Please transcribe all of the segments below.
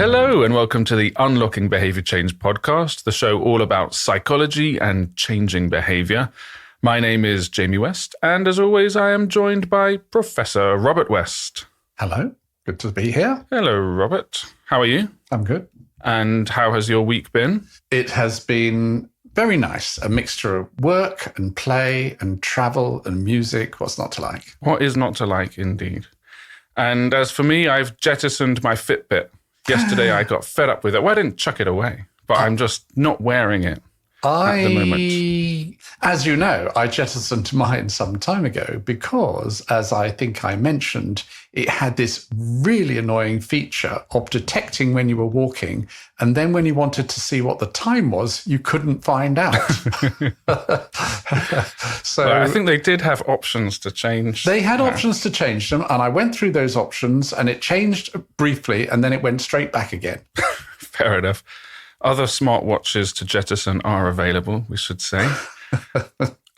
Hello and welcome to the Unlocking Behavior Change podcast, the show all about psychology and changing behavior. My name is Jamie West, and as always, I am joined by Professor Robert West. Hello, good to be here. Hello, Robert. How are you? I'm good. And how has your week been? It has been very nice. A mixture of work and play and travel and music. What's not to like? What is not to like, indeed. And as for me, I've jettisoned my Fitbit. Yesterday, I got fed up with it. Well, I didn't chuck it away, but I'm just not wearing it at the moment. As you know, I jettisoned mine some time ago because, as I think I mentioned, it had this really annoying feature of detecting when you were walking, and then when you wanted to see what the time was, you couldn't find out. So I think they did have options to change. They had options to change them, and I went through those options, and it changed briefly, and then it went straight back again. Fair enough. Other smartwatches to jettison are available, we should say.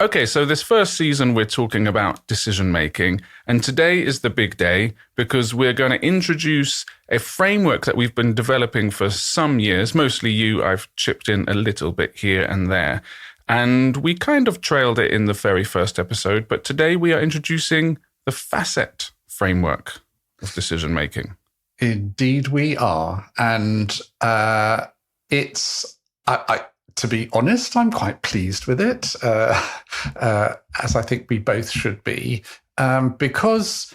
Okay, so this first season, we're talking about decision-making. And today is the big day because we're going to introduce a framework that we've been developing for some years. Mostly you, I've chipped in a little bit here and there. And we kind of trailed it in the very first episode. But today we are introducing the FACET framework of decision-making. Indeed we are. And to be honest, I'm quite pleased with it, as I think we both should be, because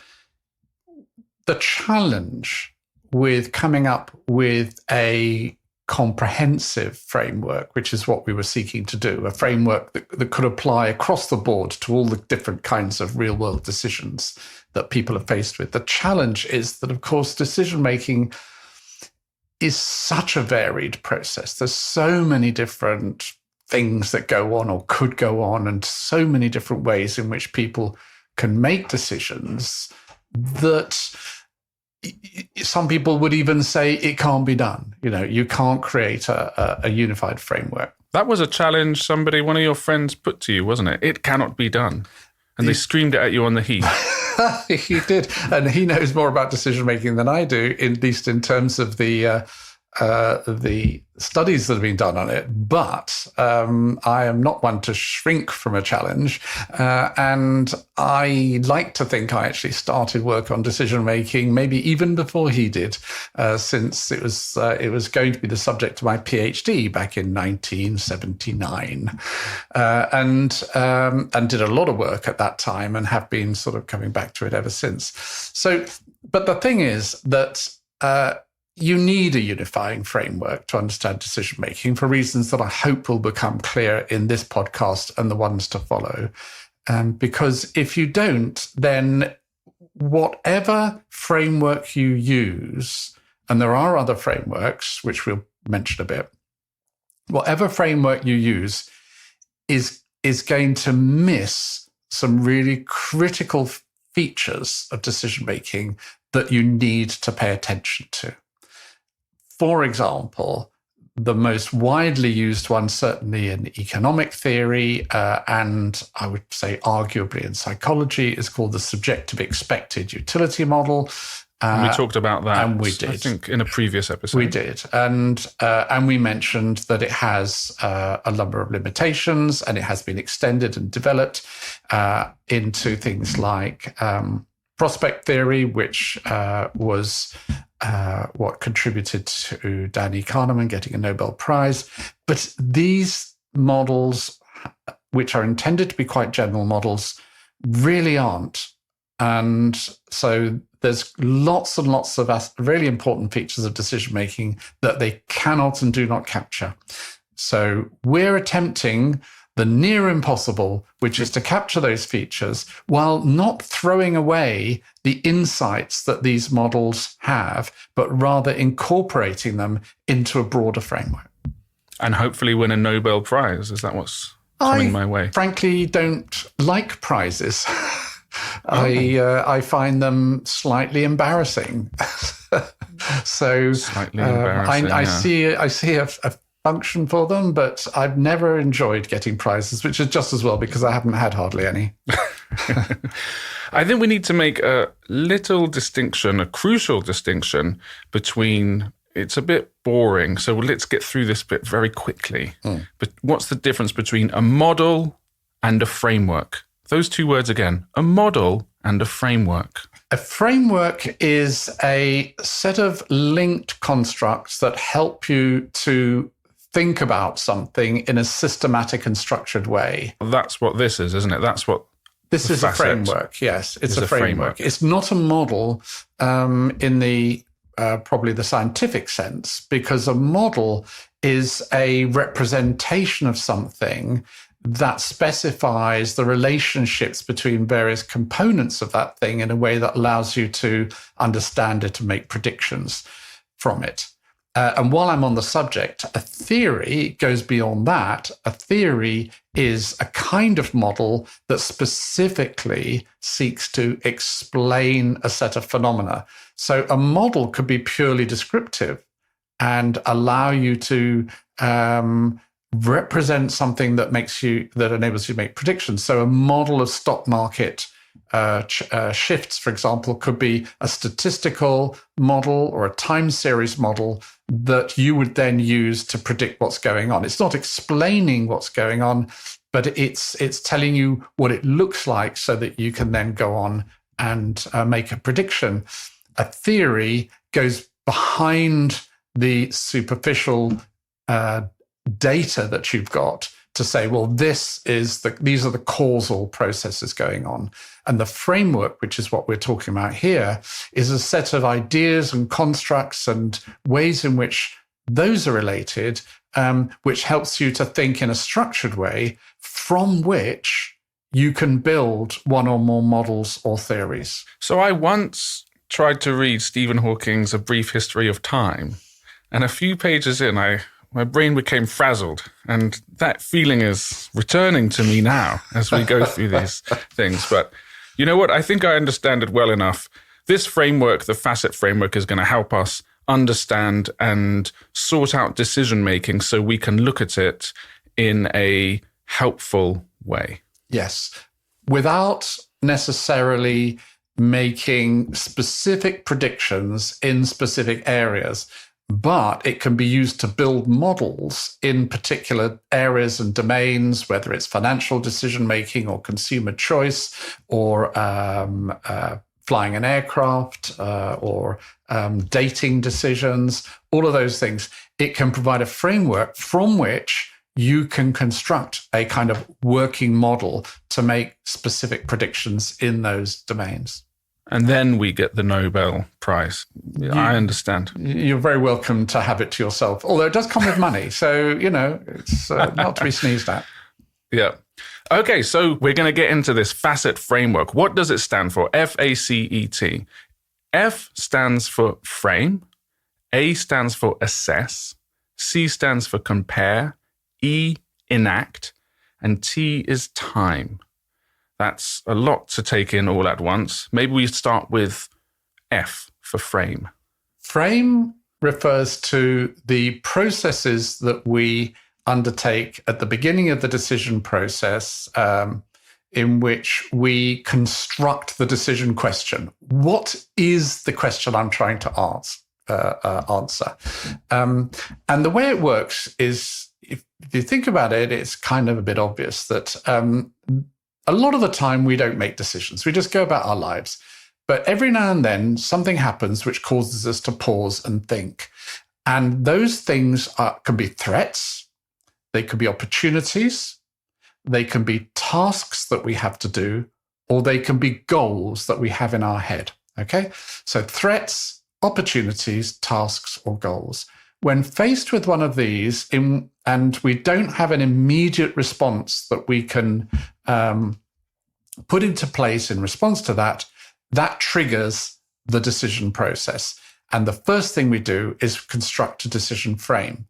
the challenge with coming up with a comprehensive framework, which is what we were seeking to do, a framework that could apply across the board to all the different kinds of real-world decisions that people are faced with. The challenge is that, of course, decision-making is such a varied process. There's so many different things that go on or could go on, and so many different ways in which people can make decisions that some people would even say it can't be done. You know, you can't create a unified framework. That was a challenge one of your friends put to you, wasn't it? It cannot be done. And they screamed it at you on the heath. He did, and he knows more about decision-making than I do, at least in terms of the studies that have been done on it. But I am not one to shrink from a challenge, and I like to think I actually started work on decision-making maybe even before he did, since it was going to be the subject of my PhD back in 1979, and did a lot of work at that time and have been sort of coming back to it ever since. So, but the thing is that you need a unifying framework to understand decision-making for reasons that I hope will become clear in this podcast and the ones to follow. Because if you don't, then whatever framework you use, and there are other frameworks, which we'll mention a bit, whatever framework you use is going to miss some really critical features of decision-making that you need to pay attention to. For example, the most widely used one, certainly in economic theory, and I would say arguably in psychology, is called the subjective expected utility model. And we talked about that, and we did. I think, in a previous episode. We did, and we mentioned that it has a number of limitations, and it has been extended and developed into things like prospect theory, which was what contributed to Danny Kahneman getting a Nobel Prize. But these models, which are intended to be quite general models, really aren't. And so there's lots and lots of really important features of decision-making that they cannot and do not capture. So we're attempting the near impossible, which is to capture those features while not throwing away the insights that these models have, but rather incorporating them into a broader framework. And hopefully win a Nobel Prize. Is that what's coming my way? I frankly don't like prizes. I find them slightly embarrassing. So slightly embarrassing, I see a function for them, but I've never enjoyed getting prizes, which is just as well because I haven't had hardly any. I think we need to make a little distinction, a crucial distinction between it's a bit boring. So let's get through this bit very quickly. But what's the difference between a model and a framework? Those two words again, a model and a framework. A framework is a set of linked constructs that help you to think about something in a systematic and structured way. That's what this is, isn't it? That's what this is. A framework. Yes, it's a framework. It's not a model in the probably the scientific sense, because a model is a representation of something that specifies the relationships between various components of that thing in a way that allows you to understand it and make predictions from it. And while I'm on the subject, a theory goes beyond that. A theory is a kind of model that specifically seeks to explain a set of phenomena. So a model could be purely descriptive and allow you to represent something that enables you to make predictions. So a model of stock market shifts, for example, could be a statistical model or a time series model that you would then use to predict what's going on. It's not explaining what's going on, but it's telling you what it looks like so that you can then go on and make a prediction. A theory goes behind the superficial data that you've got to say, well, these are the causal processes going on. And the framework, which is what we're talking about here, is a set of ideas and constructs and ways in which those are related, which helps you to think in a structured way from which you can build one or more models or theories. So I once tried to read Stephen Hawking's A Brief History of Time, and a few pages in, my brain became frazzled, and that feeling is returning to me now as we go through these things. But you know what? I think I understand it well enough. This framework, the FACET framework, is going to help us understand and sort out decision-making so we can look at it in a helpful way. Yes, without necessarily making specific predictions in specific areas, but it can be used to build models in particular areas and domains, whether it's financial decision-making or consumer choice or flying an aircraft or dating decisions, all of those things. It can provide a framework from which you can construct a kind of working model to make specific predictions in those domains. And then we get the Nobel Prize. I understand. You're very welcome to have it to yourself, although it does come with money. So, it's not to be sneezed at. Yeah. Okay, so we're going to get into this FACET framework. What does it stand for? FACET. F stands for frame. A stands for assess. C stands for compare. E, enact. And T is time. That's a lot to take in all at once. Maybe we start with F for frame. Frame refers to the processes that we undertake at the beginning of the decision process in which we construct the decision question. What is the question I'm trying to answer? And the way it works is, if you think about it, it's kind of a bit obvious that a lot of the time we don't make decisions. We just go about our lives. But every now and then something happens which causes us to pause and think. And those things can be threats. They could be opportunities. They can be tasks that we have to do, or they can be goals that we have in our head. Okay? So threats, opportunities, tasks, or goals. When faced with one of these, and we don't have an immediate response that we can put into place in response to that, that triggers the decision process. And the first thing we do is construct a decision frame.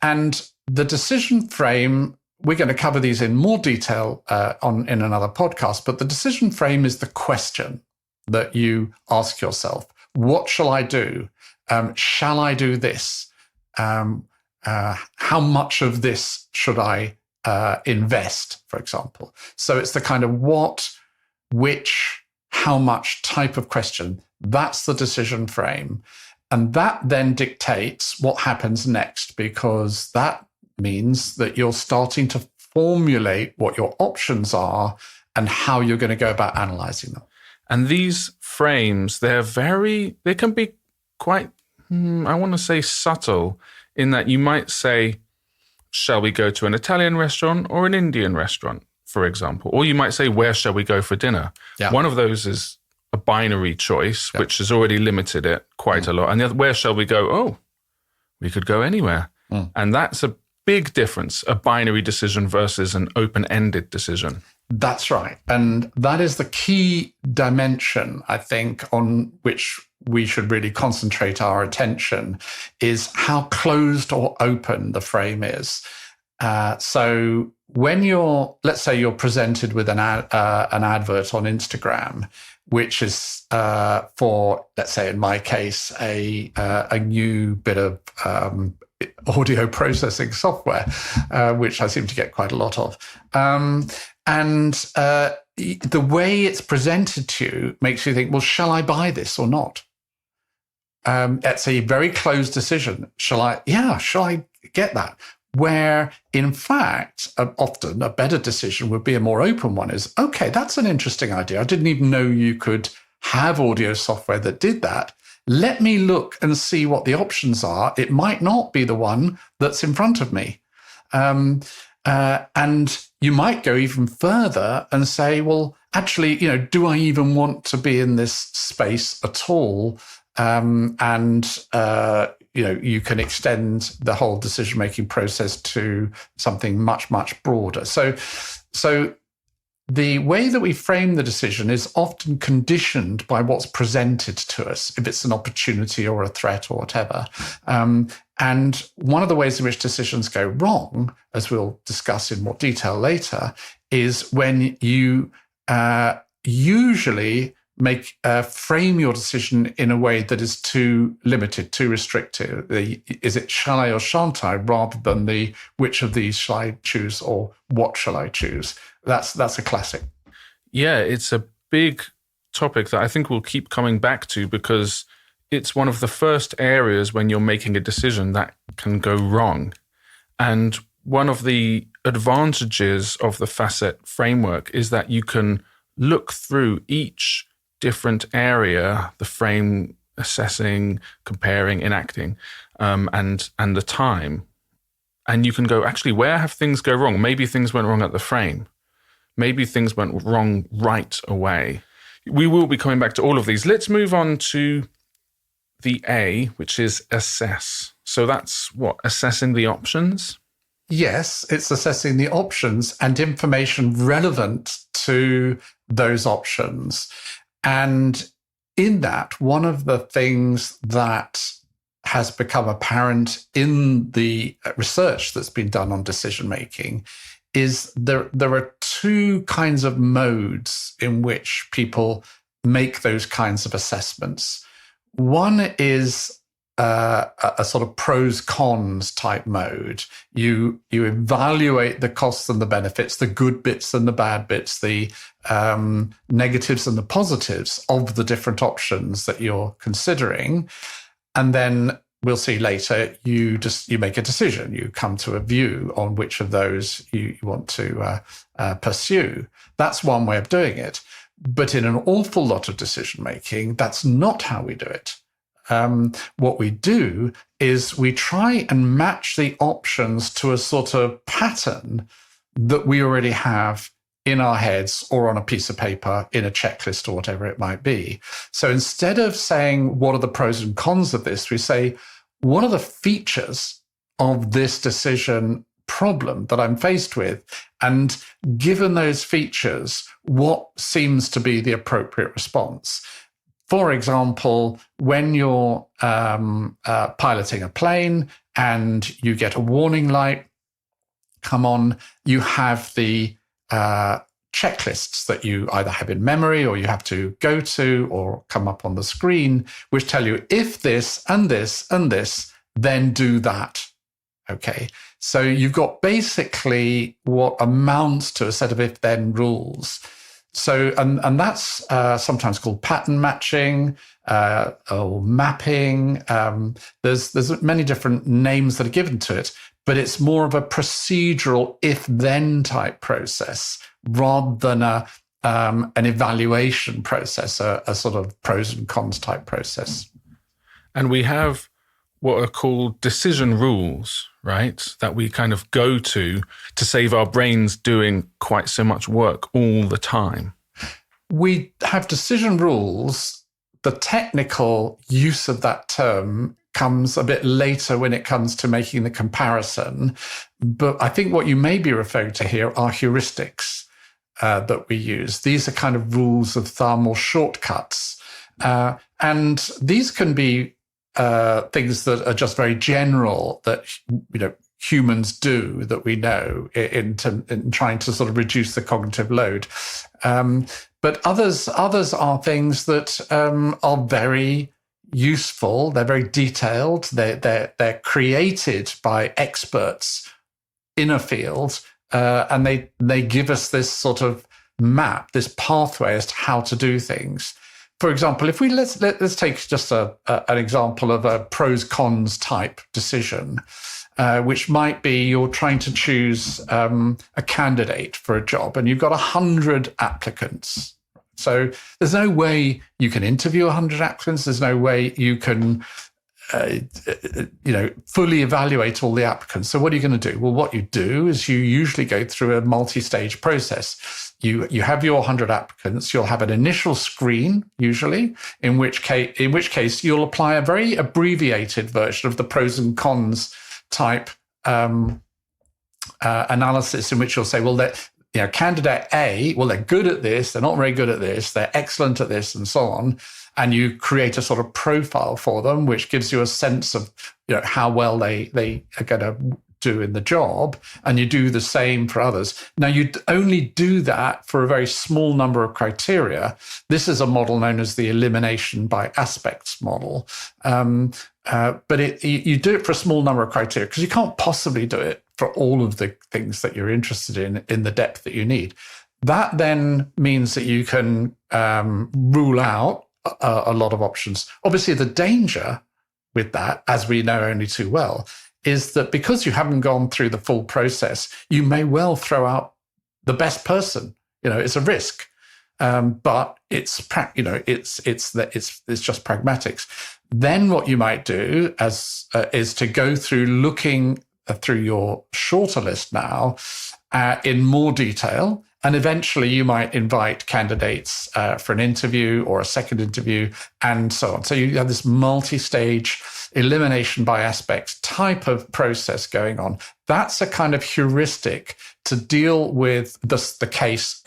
And the decision frame, we're going to cover these in more detail in another podcast, but the decision frame is the question that you ask yourself. What shall I do? Shall I do this? How much of this should I invest, for example? So it's the kind of what, which, how much type of question. That's the decision frame. And that then dictates what happens next, because that means that you're starting to formulate what your options are and how you're going to go about analyzing them. And these frames, they can be quite, I want to say subtle, in that you might say, shall we go to an Italian restaurant or an Indian restaurant, for example? Or you might say, where shall we go for dinner? Yeah. One of those is a binary choice, which has already limited it quite a lot. And the other, where shall we go? Oh, we could go anywhere. And that's a big difference, a binary decision versus an open-ended decision. That's right. And that is the key dimension, I think, on which we should really concentrate our attention, is how closed or open the frame is. So when let's say you're presented with an advert on Instagram, which is for, let's say in my case, a new bit of audio processing software, which I seem to get quite a lot of. And the way it's presented to you makes you think, well, shall I buy this or not? It's a very closed decision. Shall I get that? Where, in fact, often a better decision would be a more open one, is, okay, that's an interesting idea. I didn't even know you could have audio software that did that. Let me look and see what the options are. It might not be the one that's in front of me. And you might go even further and say, well, actually, do I even want to be in this space at all? You can extend the whole decision-making process to something much, much broader. So the way that we frame the decision is often conditioned by what's presented to us, if it's an opportunity or a threat or whatever. And one of the ways in which decisions go wrong, as we'll discuss in more detail later, is when you usually frame your decision in a way that is too limited, too restrictive. Is it shall I or shan't I, rather than the which of these shall I choose or what shall I choose? That's a classic. Yeah, it's a big topic that I think we'll keep coming back to, because it's one of the first areas when you're making a decision that can go wrong. And one of the advantages of the FACET framework is that you can look through each different area, the frame, assessing, comparing, enacting, and the time. And you can go, actually, where have things go wrong? Maybe things went wrong at the frame. Maybe things went wrong right away. We will be coming back to all of these. Let's move on to the A, which is assess. So that's what? Assessing the options? Yes, it's assessing the options and information relevant to those options. And in that, one of the things that has become apparent in the research that's been done on decision-making is there are two kinds of modes in which people make those kinds of assessments. One is a sort of pros cons type mode. You evaluate the costs and the benefits, the good bits and the bad bits, the negatives and the positives of the different options that you're considering. And then we'll see later, you make a decision. You come to a view on which of those you want to pursue. That's one way of doing it. But in an awful lot of decision making, that's not how we do it. What we do is we try and match the options to a sort of pattern that we already have in our heads or on a piece of paper, in a checklist or whatever it might be. So instead of saying, what are the pros and cons of this? We say, what are the features of this decision problem that I'm faced with? And given those features, what seems to be the appropriate response? For example, when you're piloting a plane and you get a warning light come on, you have the checklists that you either have in memory or you have to go to or come up on the screen, which tell you if this and this and this, then do that. Okay, so you've got basically what amounts to a set of if-then rules. So, and that's sometimes called pattern matching or mapping. There's many different names that are given to it, but it's more of a procedural if-then type process rather than an evaluation process, a sort of pros and cons type process. And we have what are called decision rules, right? That we kind of go to save our brains doing quite so much work all the time. We have decision rules. The technical use of that term comes a bit later when it comes to making the comparison. But I think what you may be referring to here are heuristics that we use. These are kind of rules of thumb or shortcuts. And these can be things that are just very general that, humans do that we know in trying to sort of reduce the cognitive load. But others are things that are very useful. They're very detailed. They're created by experts in a field, and they give us this sort of map, this pathway as to how to do things. For example, if let's take just an example of a pros cons type decision, which might be you're trying to choose a candidate for a job, and you've got 100 applicants. So there's no way you can interview 100 applicants. There's no way you can, fully evaluate all the applicants. So what are you going to do? Well, what you do is you usually go through a multi-stage process. You have your 100 applicants. You'll have an initial screen, usually, in which case you'll apply a very abbreviated version of the pros and cons type analysis, in which you'll say, well, candidate A, well, they're good at this, they're not very good at this, they're excellent at this, and so on. And you create a sort of profile for them, which gives you a sense of how well they are going to do in the job. And you do the same for others. Now, you only do that for a very small number of criteria. This is a model known as the elimination by aspects model. But you do it for a small number of criteria because you can't possibly do it for all of the things that you're interested in the depth that you need. That then means that you can rule out a lot of options. Obviously, the danger with that, as we know only too well, is that because you haven't gone through the full process, you may well throw out the best person. It's a risk, but it's just pragmatics. Then what you might do is to go through looking through your shorter list now in more detail. And eventually you might invite candidates for an interview or a second interview and so on. So you have this multi-stage elimination by aspects type of process going on. That's a kind of heuristic to deal with the case,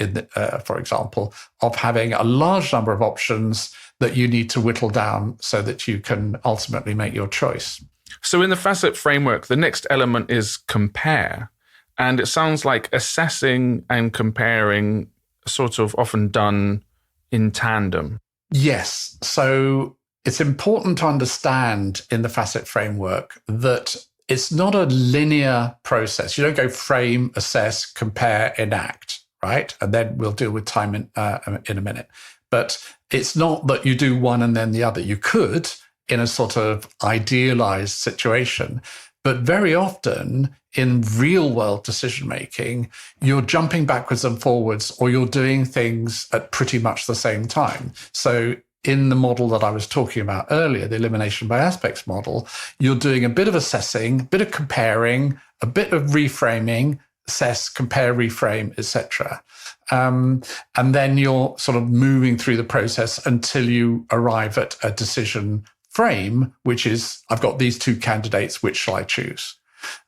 for example, of having a large number of options that you need to whittle down so that you can ultimately make your choice. So in the FACET framework, the next element is compare. And it sounds like assessing and comparing are sort of often done in tandem. Yes. So it's important to understand in the FACET framework that it's not a linear process. You don't go frame, assess, compare, enact, right? And then we'll deal with time in a minute. But it's not that you do one and then the other. You could in a sort of idealized situation. But very often in real world decision making, you're jumping backwards and forwards, or you're doing things at pretty much the same time. So in the model that I was talking about earlier, the elimination by aspects model, you're doing a bit of assessing, a bit of comparing, a bit of reframing, assess, compare, reframe, etc. And then you're sort of moving through the process until you arrive at a decision frame, which is, I've got these two candidates, which shall I choose?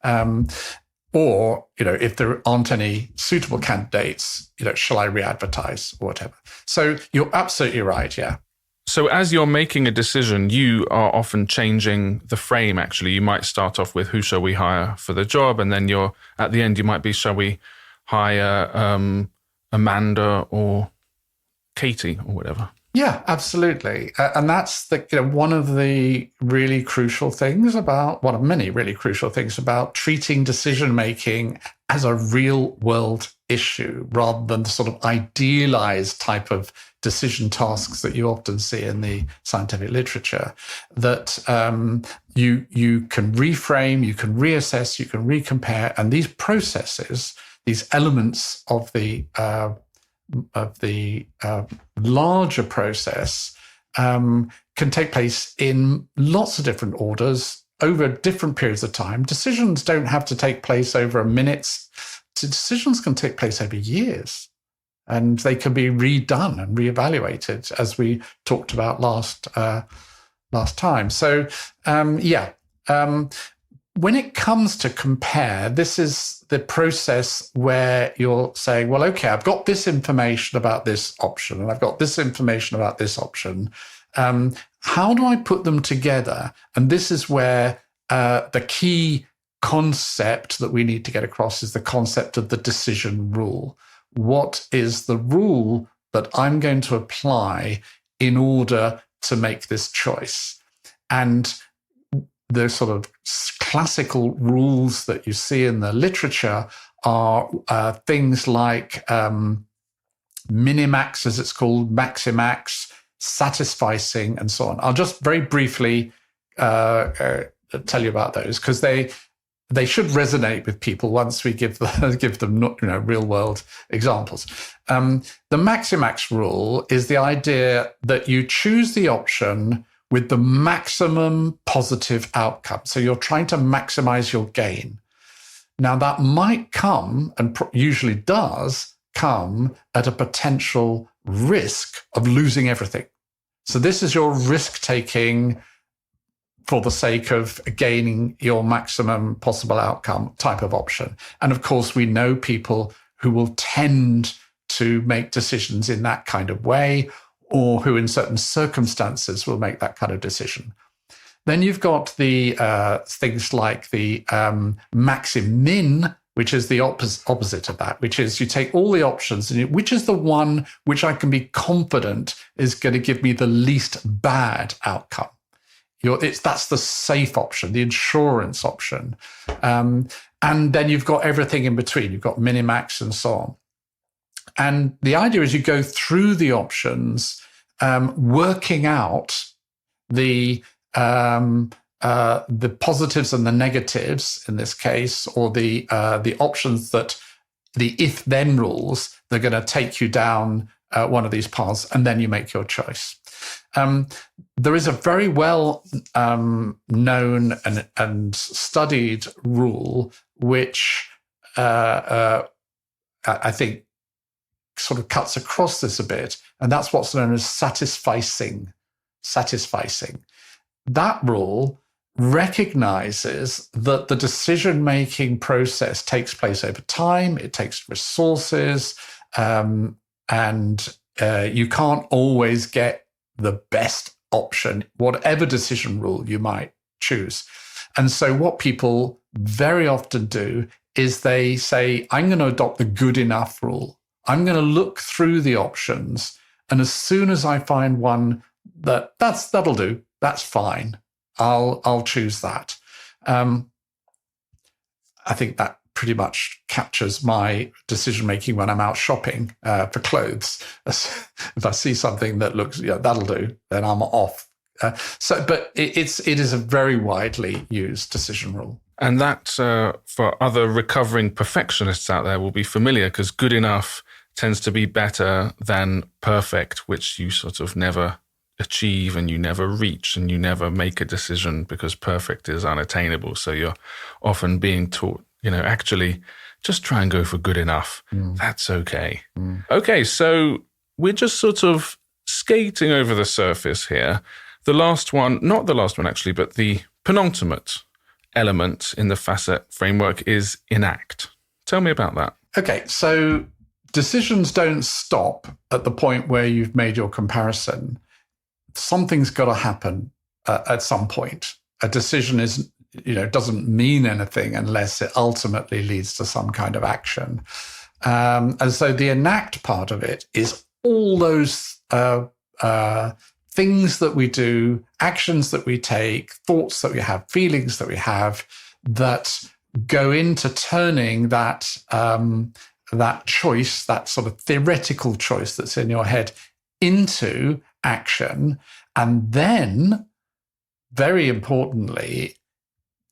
Or, if there aren't any suitable candidates, shall I re-advertise or whatever? So you're absolutely right, yeah. So as you're making a decision, you are often changing the frame, actually. You might start off with who shall we hire for the job? And then at the end, you might be, shall we hire Amanda or Katie or whatever? Yeah, absolutely. And that's one of the really crucial things about, one of many really crucial things about treating decision-making as a real-world issue rather than the sort of idealized type of decision tasks that you often see in the scientific literature, that you can reframe, you can reassess, you can recompare, and these processes, these elements of the larger process can take place in lots of different orders over different periods of time. Decisions don't have to take place over minutes. Decisions can take place over years, and they can be redone and reevaluated, as we talked about last time. So, when it comes to compare, this is the process where you're saying, well, okay, I've got this information about this option, and I've got this information about this option. How do I put them together? And this is where the key concept that we need to get across is the concept of the decision rule. What is the rule that I'm going to apply in order to make this choice? And the sort of classical rules that you see in the literature are things like minimax, as it's called, maximax, satisficing, and so on. I'll just very briefly tell you about those, because they should resonate with people once we give them real world examples. The maximax rule is the idea that you choose the option with the maximum positive outcome. So you're trying to maximize your gain. Now that might come, and usually does come, at a potential risk of losing everything. So this is your risk taking for the sake of gaining your maximum possible outcome type of option. And of course, we know people who will tend to make decisions in that kind of way, or who in certain circumstances will make that kind of decision. Then you've got the things like the maxim-min, which is the opposite of that, which is you take all the options and which is the one which I can be confident is going to give me the least bad outcome. That's the safe option, the insurance option. And then you've got everything in between. You've got minimax and so on. And the idea is you go through the options, working out the positives and the negatives in this case, or the options that the if-then rules, they're going to take you down one of these paths, and then you make your choice. There is a very well known and studied rule, which I think sort of cuts across this a bit, and that's what's known as satisficing. That rule recognizes that the decision-making process takes place over time, it takes resources, and you can't always get the best option, whatever decision rule you might choose. And so what people very often do is they say, I'm going to adopt the good enough rule. I'm going to look through the options, and as soon as I find one that'll do, that's fine, I'll choose that. I think that pretty much captures my decision making when I'm out shopping for clothes. If I see something that looks, that'll do, then I'm off. But it is a very widely used decision rule. And that, for other recovering perfectionists out there, will be familiar, because good enough tends to be better than perfect, which you sort of never achieve and you never reach and you never make a decision because perfect is unattainable. So you're often being taught, actually just try and go for good enough. That's okay. Okay, so we're just sort of skating over the surface here. The last one, not the last one actually, but the penultimate element in the FACET framework is Enact. Tell me about that. Okay, so decisions don't stop at the point where you've made your comparison. Something's got to happen at some point. A decision doesn't mean anything unless it ultimately leads to some kind of action. And so the Enact part of it is all those things that we do, actions that we take, thoughts that we have, feelings that we have, that go into turning that that choice, that sort of theoretical choice that's in your head, into action. And then, very importantly,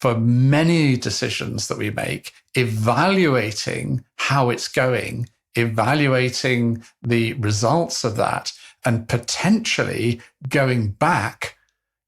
for many decisions that we make, evaluating how it's going, evaluating the results of that, and potentially going back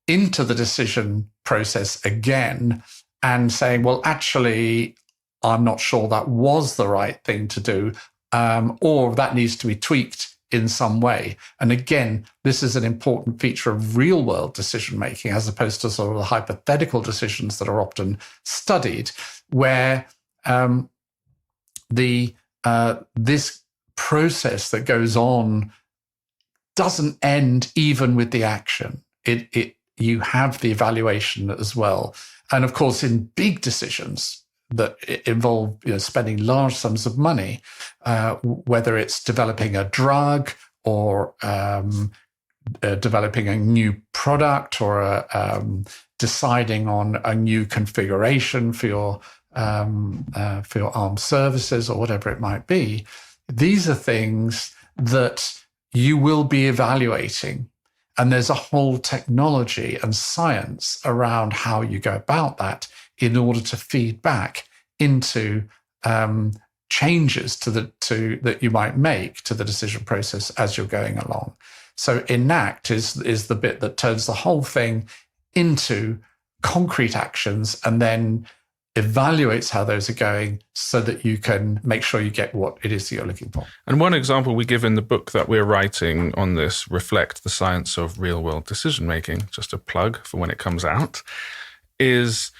into the decision process again and saying, well, actually, I'm not sure that was the right thing to do, or that needs to be tweaked in some way. And again, this is an important feature of real world decision making, as opposed to sort of the hypothetical decisions that are often studied, where this process that goes on doesn't end even with the action. You have the evaluation as well. And of course, in big decisions that involve spending large sums of money, whether it's developing a drug or developing a new product, or deciding on a new configuration for your armed services, or whatever it might be, these are things that you will be evaluating. And there's a whole technology and science around how you go about that in order to feed back into changes that you might make to the decision process as you're going along. So Enact is the bit that turns the whole thing into concrete actions and then evaluates how those are going so that you can make sure you get what it is that you're looking for. And one example we give in the book that we're writing on this, Reflect the Science of Real-World Decision-Making, just a plug for when it comes out, is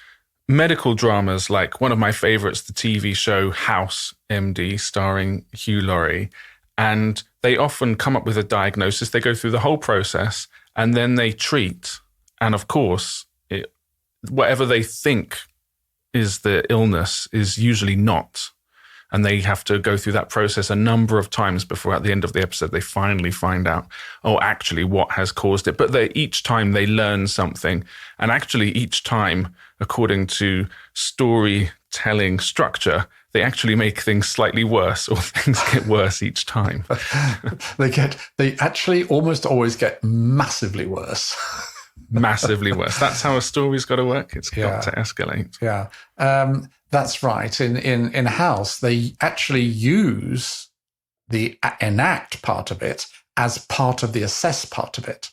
medical dramas, like one of my favorites, the TV show House MD, starring Hugh Laurie. And they often come up with a diagnosis. They go through the whole process and then they treat. And of course, whatever they think is the illness is usually not. And they have to go through that process a number of times before at the end of the episode, they finally find out, oh, actually what has caused it. But each time they learn something. And actually each time, according to storytelling structure, they actually make things slightly worse, or things get worse each time. They actually almost always get massively worse. Massively worse. That's how a story's got to work. It's got to escalate. Yeah, that's right. In House, they actually use the enact part of it as part of the assess part of it.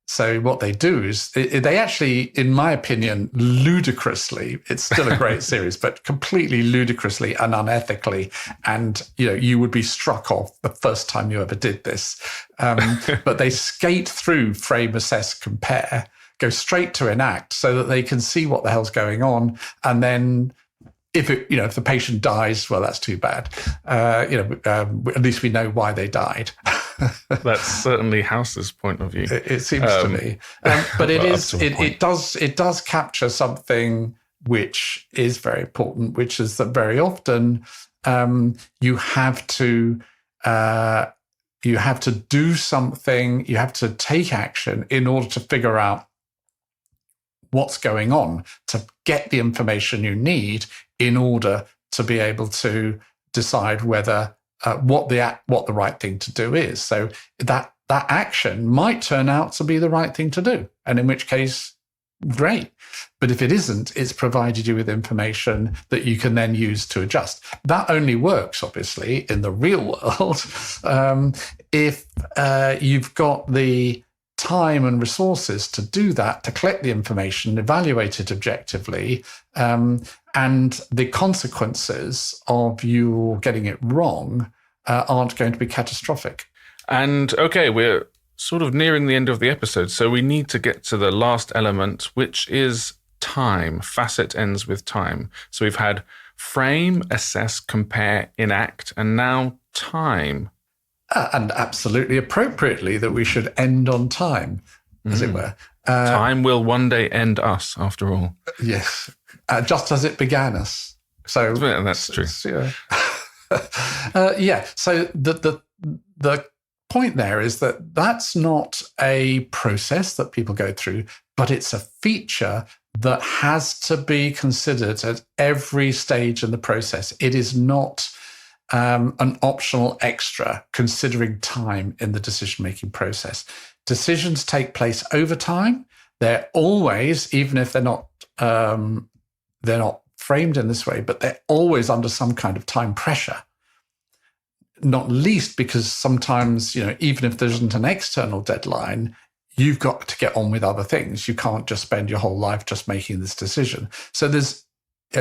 So what they do is they actually, in my opinion, ludicrously, it's still a great series, but completely ludicrously and unethically. And, you would be struck off the first time you ever did this. But they skate through frame, assess, compare, go straight to enact so that they can see what the hell's going on. And then if the patient dies, well, that's too bad. At least we know why they died. That's certainly House's point of view. It seems to me, but it does capture something which is very important, which is that very often you have to do something, you have to take action in order to figure out what's going on, to get the information you need in order to be able to decide whether what the right thing to do is. So that action might turn out to be the right thing to do, and in which case, great. But if it isn't, it's provided you with information that you can then use to adjust. That only works, obviously, in the real world if you've got the time and resources to do that, to collect the information, evaluate it objectively, and the consequences of you getting it wrong aren't going to be catastrophic. And okay, we're sort of nearing the end of the episode, so we need to get to the last element, which is time. FACET ends with time. So we've had frame, assess, compare, enact, and now time. And absolutely appropriately that we should end on time, as it were. Time will one day end us, after all. Yes, just as it began us. So that's true. So the point there is that that's not a process that people go through, but it's a feature that has to be considered at every stage in the process. It is not an optional extra, considering time in the decision-making process. Decisions take place over time. They're always, even if they're not framed in this way, but they're always under some kind of time pressure. Not least because sometimes, even if there isn't an external deadline, you've got to get on with other things. You can't just spend your whole life just making this decision. So there's,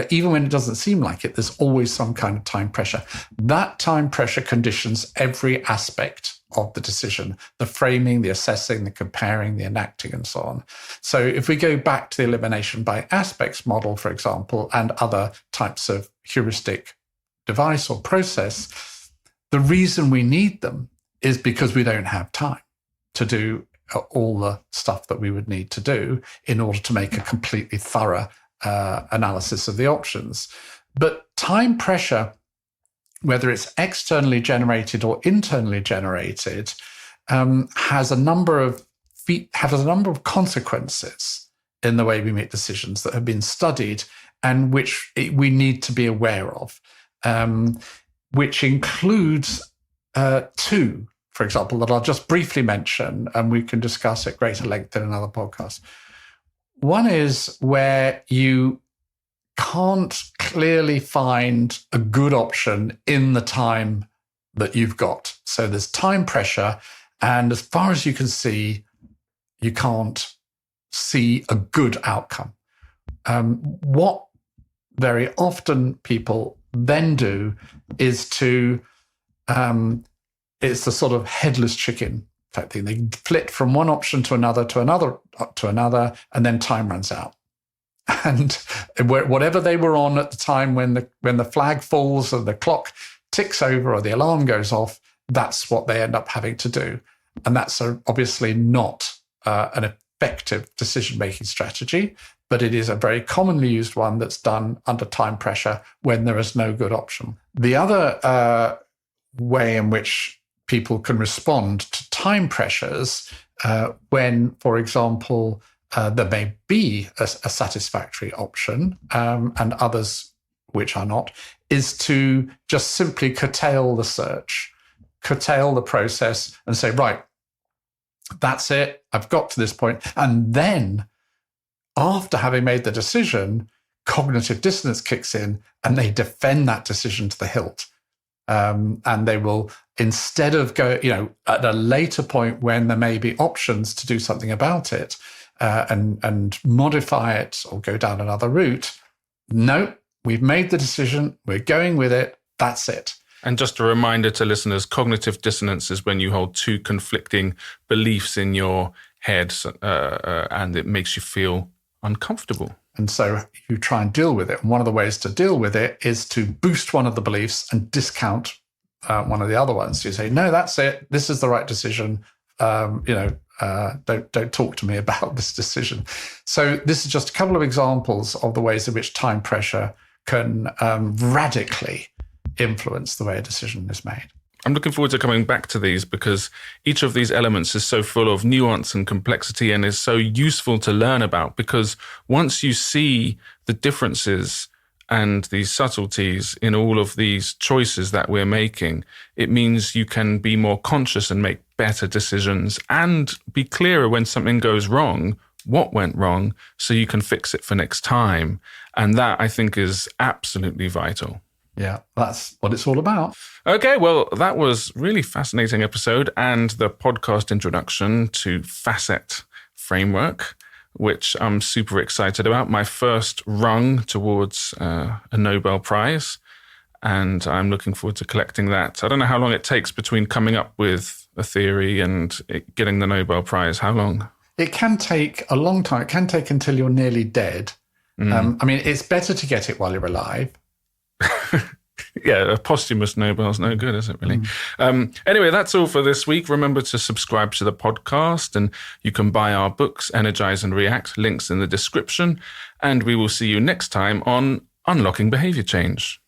even when it doesn't seem like it, there's always some kind of time pressure. That time pressure conditions every aspect of the decision, the framing, the assessing, the comparing, the enacting, and so on. So if we go back to the elimination by aspects model, for example, and other types of heuristic device or process, the reason we need them is because we don't have time to do all the stuff that we would need to do in order to make a completely thorough analysis of the options. But time pressure, whether it's externally generated or internally generated, has a number of consequences in the way we make decisions that have been studied and which we need to be aware of, which includes two, for example, that I'll just briefly mention, and we can discuss at greater length in another podcast. One is where you can't clearly find a good option in the time that you've got. So there's time pressure, and as far as you can see, you can't see a good outcome. What very often people then do is it's the sort of headless chicken type thing. They flit from one option to another, and then time runs out. And whatever they were on at the time when the flag falls or the clock ticks over or the alarm goes off, that's what they end up having to do. And that's obviously not an effective decision-making strategy, but it is a very commonly used one that's done under time pressure when there is no good option. The other way in which people can respond to time pressures when, for example, there may be a satisfactory option and others which are not, is to just simply curtail the search, curtail the process and say, right, that's it, I've got to this point. And then after having made the decision, cognitive dissonance kicks in and they defend that decision to the hilt. And they will, instead of go, at a later point when there may be options to do something about it and modify it or go down another route, no, we've made the decision, we're going with it, that's it. And just a reminder to listeners, cognitive dissonance is when you hold two conflicting beliefs in your head and it makes you feel uncomfortable. And so you try and deal with it. And one of the ways to deal with it is to boost one of the beliefs and discount one of the other ones. You say, no, that's it. This is the right decision. Don't talk to me about this decision. So this is just a couple of examples of the ways in which time pressure can radically influence the way a decision is made. I'm looking forward to coming back to these because each of these elements is so full of nuance and complexity and is so useful to learn about, because once you see the differences and the subtleties in all of these choices that we're making, it means you can be more conscious and make better decisions and be clearer when something goes wrong, what went wrong, so you can fix it for next time. And that, I think, is absolutely vital. Yeah, that's what it's all about. Okay, well, that was really fascinating episode and the podcast introduction to FACET framework, which I'm super excited about. My first rung towards a Nobel Prize, and I'm looking forward to collecting that. I don't know how long it takes between coming up with a theory and getting the Nobel Prize. How long? It can take a long time. It can take until you're nearly dead. It's better to get it while you're alive. Yeah, a posthumous Nobel's no good, is it really? Anyway, that's all for this week. Remember to subscribe to the podcast, and you can buy our books, Energize and React, links in the description. And we will see you next time on Unlocking Behavior Change.